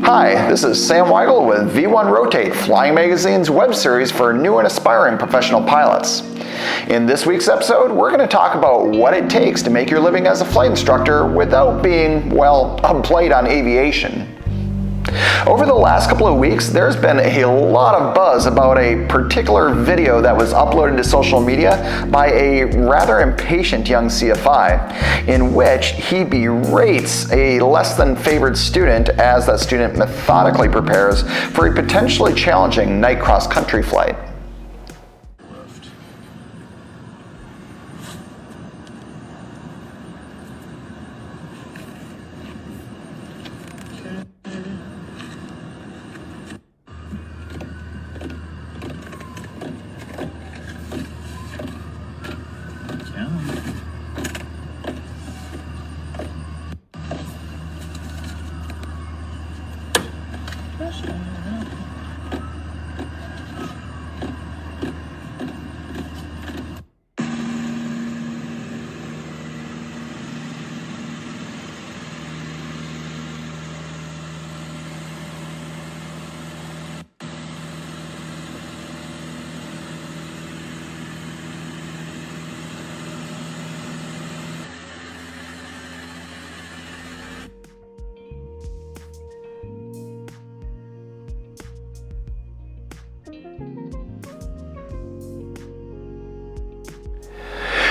Hi, this is Sam Weigel with V1 Rotate, Flying Magazine's web series for new and aspiring professional pilots. In this week's episode, we're going to talk about what it takes to make your living as a flight instructor without being, well, a blight on aviation. Over the last couple of weeks, there's been a lot of buzz about a particular video that was uploaded to social media by a rather impatient young CFI, in which he berates a less than favored student as that student methodically prepares for a potentially challenging night cross-country flight.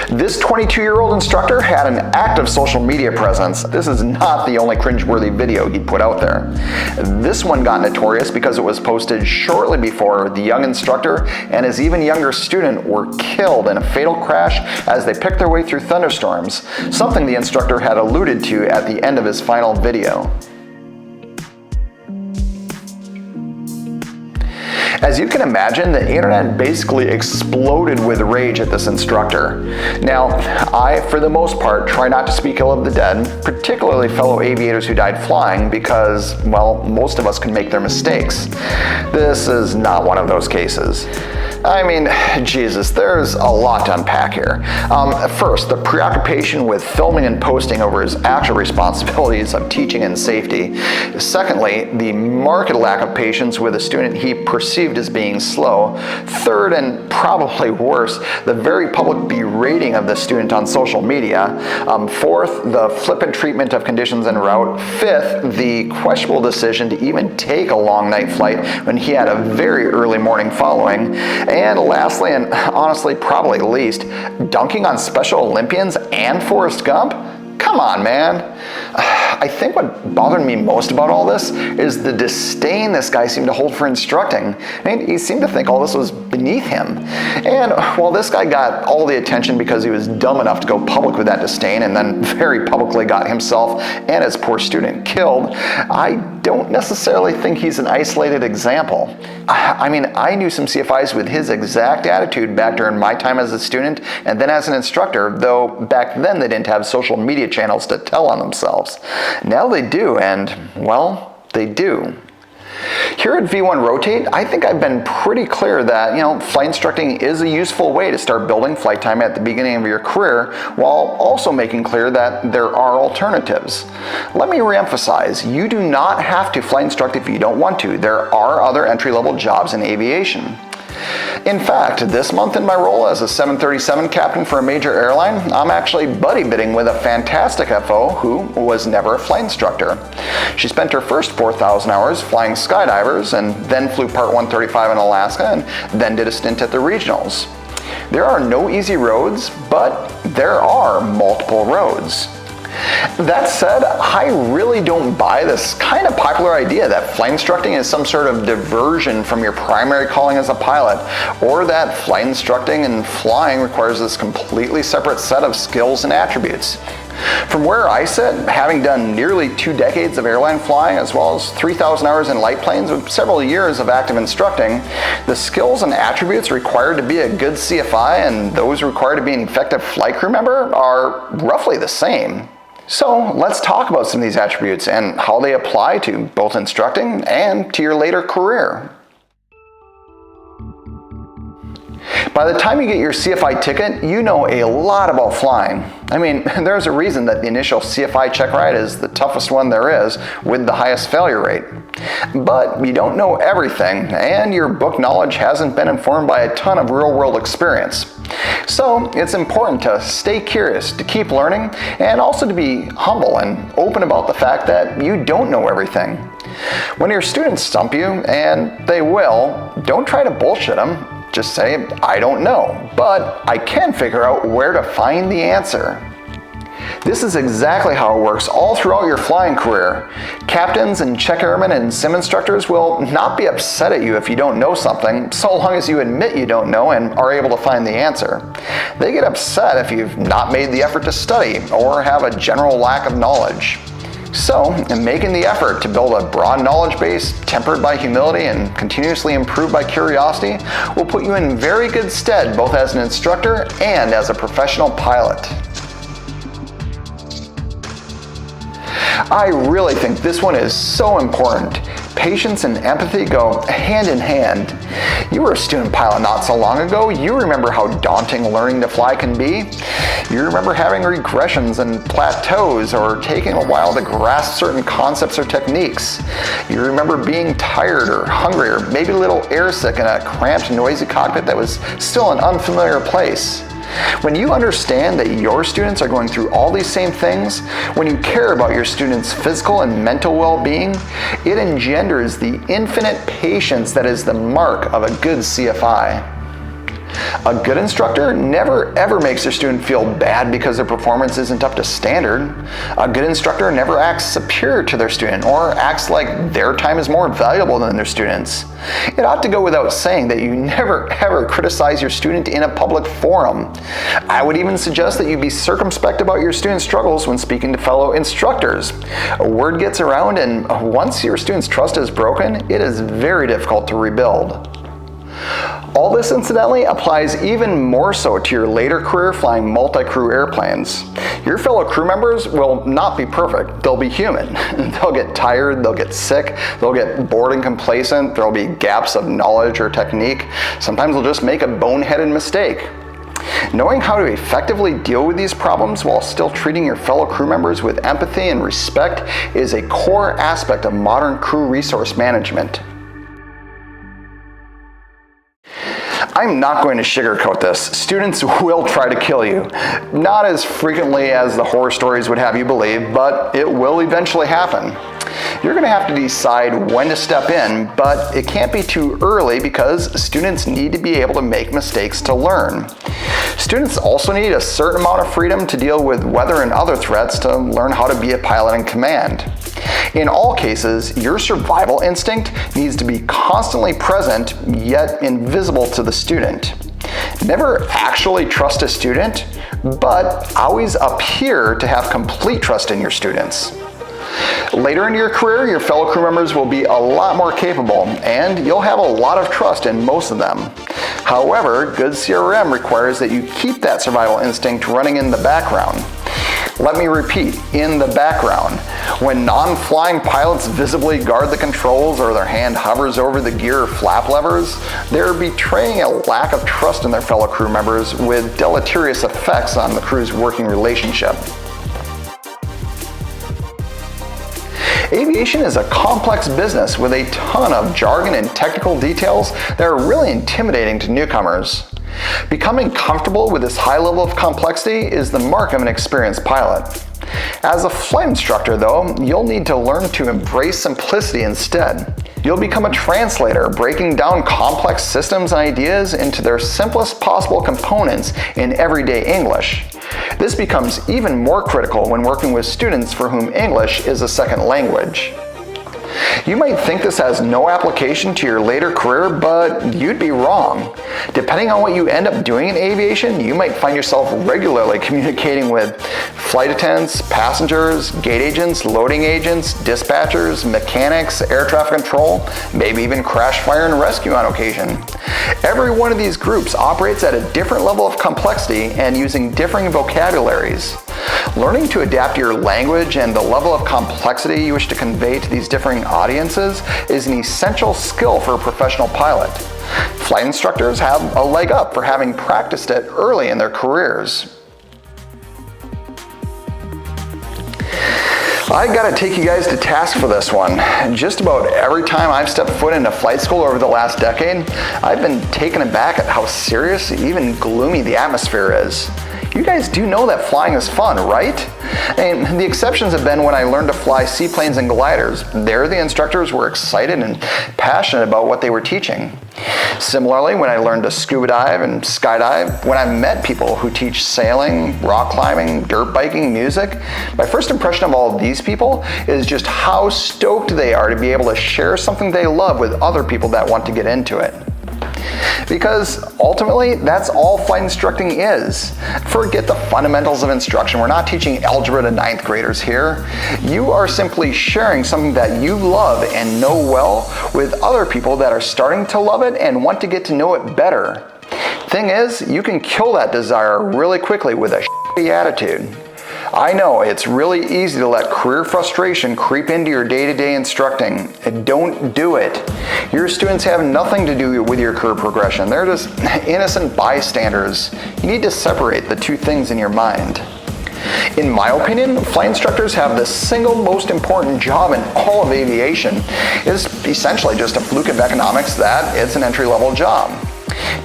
This 22-year-old instructor had an active social media presence. This is not the only cringeworthy video he'd put out there. This one got notorious because it was posted shortly before the young instructor and his even younger student were killed in a fatal crash as they picked their way through thunderstorms, something the instructor had alluded to at the end of his final video. As you can imagine, the internet basically exploded with rage at this instructor. Now, I, for the most part, try not to speak ill of the dead, particularly fellow aviators who died flying, because, well, most of us can make their mistakes. This is not one of those cases. I mean, Jesus, there's a lot to unpack here. First, the preoccupation with filming and posting over his actual responsibilities of teaching and safety. Secondly, the marked lack of patience with a student he perceived as being slow. Third, and probably worse, the very public berating of the student on social media. Fourth, the flippant treatment of conditions en route. Fifth, the questionable decision to even take a long night flight when he had a very early morning following. And lastly, and honestly probably least, dunking on Special Olympians and Forrest Gump? Come on, man. I think what bothered me most about all this is the disdain this guy seemed to hold for instructing. I mean, he seemed to think all this was beneath him. And while this guy got all the attention because he was dumb enough to go public with that disdain and then very publicly got himself and his poor student killed, I don't necessarily think he's an isolated example. I mean, I knew some CFIs with his exact attitude back during my time as a student and then as an instructor, though back then they didn't have social media channels to tell on themselves. Now they do, and, well, they do. Here at V1 Rotate, I think I've been pretty clear that, flight instructing is a useful way to start building flight time at the beginning of your career, while also making clear that there are alternatives. Let me reemphasize, you do not have to flight instruct if you don't want to. There are other entry-level jobs in aviation. In fact, this month in my role as a 737 captain for a major airline, I'm actually buddy bidding with a fantastic FO who was never a flight instructor. She spent her first 4,000 hours flying skydivers and then flew Part 135 in Alaska and then did a stint at the regionals. There are no easy roads, but there are multiple roads. That said, I really don't buy this kind of popular idea that flight instructing is some sort of diversion from your primary calling as a pilot, or that flight instructing and flying requires this completely separate set of skills and attributes. From where I sit, having done nearly 2 decades of airline flying as well as 3,000 hours in light planes with several years of active instructing, the skills and attributes required to be a good CFI and those required to be an effective flight crew member are roughly the same. So let's talk about some of these attributes and how they apply to both instructing and to your later career. By the time you get your CFI ticket, you know a lot about flying. I mean, there's a reason that the initial CFI check ride is the toughest one there is, with the highest failure rate. But you don't know everything, and your book knowledge hasn't been informed by a ton of real-world experience. So it's important to stay curious, to keep learning, and also to be humble and open about the fact that you don't know everything. When your students stump you, and they will, don't try to bullshit them. Just say, I don't know, but I can figure out where to find the answer. This is exactly how it works all throughout your flying career. Captains and check airmen and sim instructors will not be upset at you if you don't know something, so long as you admit you don't know and are able to find the answer. They get upset if you've not made the effort to study or have a general lack of knowledge. So, making the effort to build a broad knowledge base, tempered by humility and continuously improved by curiosity, will put you in very good stead both as an instructor and as a professional pilot. I really think this one is so important. Patience and empathy go hand in hand. You were a student pilot not so long ago. You remember how daunting learning to fly can be. You remember having regressions and plateaus, or taking a while to grasp certain concepts or techniques. You remember being tired or hungry or maybe a little airsick in a cramped, noisy cockpit that was still an unfamiliar place. When you understand that your students are going through all these same things, when you care about your students' physical and mental well-being, it engenders the infinite patience that is the mark of a good CFI. A good instructor never ever makes their student feel bad because their performance isn't up to standard. A good instructor never acts superior to their student or acts like their time is more valuable than their students. It ought to go without saying that you never ever criticize your student in a public forum. I would even suggest that you be circumspect about your students' struggles when speaking to fellow instructors. A word gets around, and once your student's trust is broken, it is very difficult to rebuild. All this, incidentally, applies even more so to your later career flying multi-crew airplanes. Your fellow crew members will not be perfect. They'll be human. They'll get tired, they'll get sick, they'll get bored and complacent, there'll be gaps of knowledge or technique. Sometimes they'll just make a boneheaded mistake. Knowing how to effectively deal with these problems while still treating your fellow crew members with empathy and respect is a core aspect of modern crew resource management. I'm not going to sugarcoat this. Students will try to kill you. Not as frequently as the horror stories would have you believe, but it will eventually happen. You're going to have to decide when to step in, but it can't be too early because students need to be able to make mistakes to learn. Students also need a certain amount of freedom to deal with weather and other threats to learn how to be a pilot in command. In all cases, your survival instinct needs to be constantly present, yet invisible to the student. Never actually trust a student, but always appear to have complete trust in your students. Later in your career, your fellow crew members will be a lot more capable, and you'll have a lot of trust in most of them. However, good CRM requires that you keep that survival instinct running in the background. Let me repeat, in the background. When non-flying pilots visibly guard the controls or their hand hovers over the gear or flap levers, they're betraying a lack of trust in their fellow crew members with deleterious effects on the crew's working relationship. Aviation is a complex business with a ton of jargon and technical details that are really intimidating to newcomers. Becoming comfortable with this high level of complexity is the mark of an experienced pilot. As a flight instructor, though, you'll need to learn to embrace simplicity instead. You'll become a translator, breaking down complex systems and ideas into their simplest possible components in everyday English. This becomes even more critical when working with students for whom English is a second language. You might think this has no application to your later career, but you'd be wrong. Depending on what you end up doing in aviation, you might find yourself regularly communicating with flight attendants, passengers, gate agents, loading agents, dispatchers, mechanics, air traffic control, maybe even crash, fire, and rescue on occasion. Every one of these groups operates at a different level of complexity and using differing vocabularies. Learning to adapt your language and the level of complexity you wish to convey to these differing audiences is an essential skill for a professional pilot. Flight instructors have a leg up for having practiced it early in their careers. I gotta take you guys to task for this one. Just about every time I've stepped foot into flight school over the last decade, I've been taken aback at how serious, even gloomy the atmosphere is. You guys do know that flying is fun, right? And the exceptions have been when I learned to fly seaplanes and gliders. There, the instructors were excited and passionate about what they were teaching. Similarly, when I learned to scuba dive and skydive, when I met people who teach sailing, rock climbing, dirt biking, music, my first impression of all of these people is just how stoked they are to be able to share something they love with other people that want to get into it. Because ultimately, that's all flight instructing is. Forget the fundamentals of instruction. We're not teaching algebra to 9th graders here. You are simply sharing something that you love and know well with other people that are starting to love it and want to get to know it better. Thing is, you can kill that desire really quickly with a shitty attitude. I know it's really easy to let career frustration creep into your day-to-day instructing. Don't do it. Your students have nothing to do with your career progression. They're just innocent bystanders. You need to separate the two things in your mind. In my opinion, flight instructors have the single most important job in all of aviation. It's essentially just a fluke of economics that it's an entry-level job.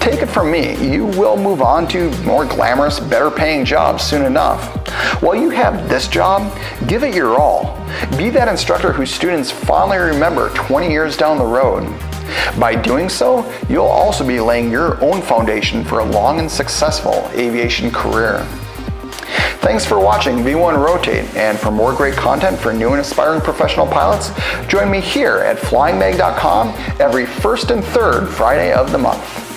Take it from me, you will move on to more glamorous, better paying jobs soon enough. While you have this job, give it your all. Be that instructor whose students fondly remember 20 years down the road. By doing so, you'll also be laying your own foundation for a long and successful aviation career. Thanks for watching V1 Rotate, and for more great content for new and aspiring professional pilots, join me here at flyingmag.com every first and third Friday of the month.